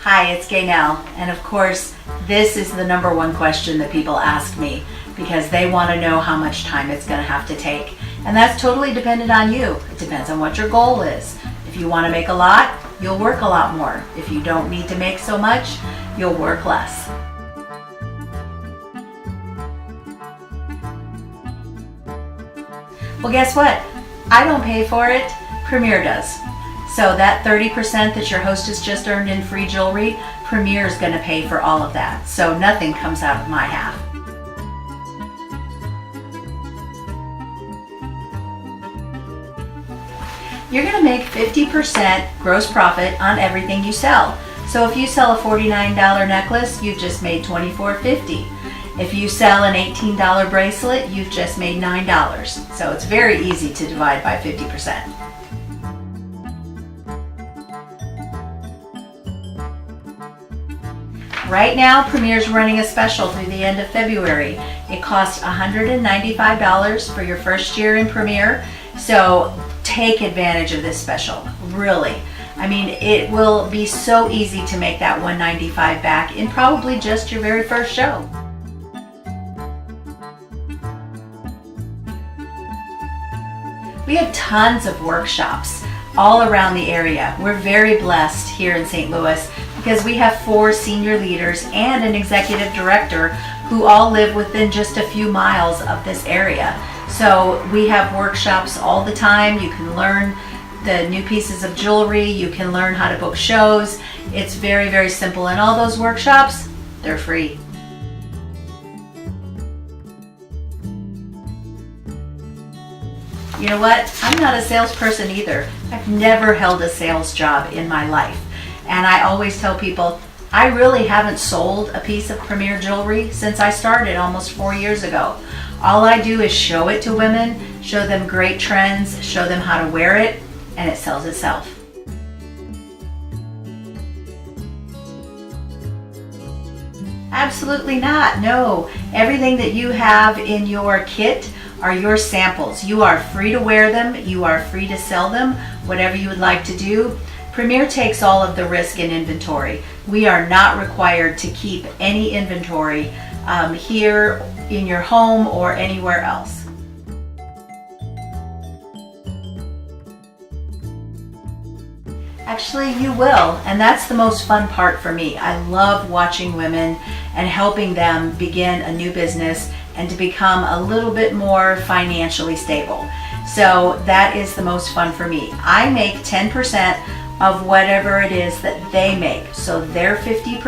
Hi, it's Gaynale, and of course, this is the number one question that people ask me because they want to know how much time it's going to have to take. And that's totally dependent on you. It depends on what your goal is. If you want to make a lot, you'll work a lot more. If you don't need to make so much, you'll work less. Well, guess what? I don't pay for it. Premier does. So that 30% that your hostess just earned in free jewelry, Premier is going to pay for all of that. So nothing comes out of my half. You're going to make 50% gross profit on everything you sell. So if you sell a $49 necklace, you've just made $24.50. If you sell an $18 bracelet, you've just made $9. So it's very easy to divide by 50%. Right now, Premier's running a special through the end of February. It costs $195 for your first year in Premier, so take advantage of this special, really. I mean, it will be so easy to make that $195 back in probably just your very first show. We have tons of workshops all around the area. We're very blessed here in St. Louis because we have 4 senior leaders and an executive director who all live within just a few miles of this area. So we have workshops all the time. You can learn the new pieces of jewelry. You can learn how to book shows. It's very, very simple. And all those workshops, they're free. You know what? I'm not a salesperson either. I've never held a sales job in my life. And I always tell people, I really haven't sold a piece of Premier jewelry since I started almost 4 years ago. All I do is show it to women, show them great trends, show them how to wear it, and it sells itself. Absolutely not, no. Everything that you have in your kit are your samples. You are free to wear them, you are free to sell them, whatever you would like to do. Premier takes all of the risk in inventory. We are not required to keep any inventory here in your home or anywhere else. Actually, you will, and that's the most fun part for me. I love watching women and helping them begin a new business and to become a little bit more financially stable. So that is the most fun for me. I make 10% of whatever it is that they make. So their 50%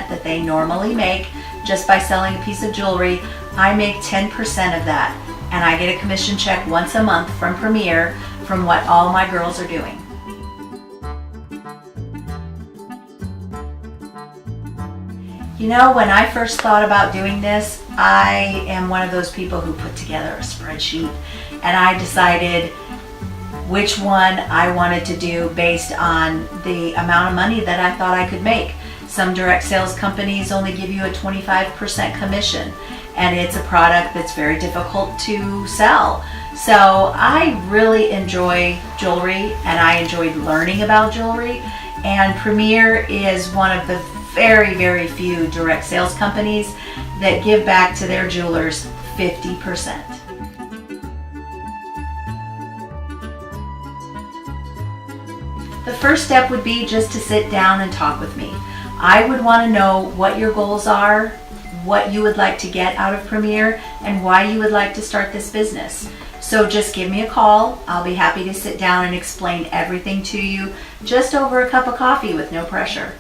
that they normally make just by selling a piece of jewelry, I make 10% of that. And I get a commission check once a month from Premier from what all my girls are doing. You know, when I first thought about doing this, I am one of those people who put together a spreadsheet, and I decided which one I wanted to do based on the amount of money that I thought I could make. Some direct sales companies only give you a 25% commission, and it's a product that's very difficult to sell. So I really enjoy jewelry, and I enjoyed learning about jewelry, and Premier is one of the very, very few direct sales companies that give back to their jewelers 50%. The first step would be just to sit down and talk with me. I would want to know what your goals are, what you would like to get out of Premier, and why you would like to start this business. So just give me a call. I'll be happy to sit down and explain everything to you just over a cup of coffee with no pressure.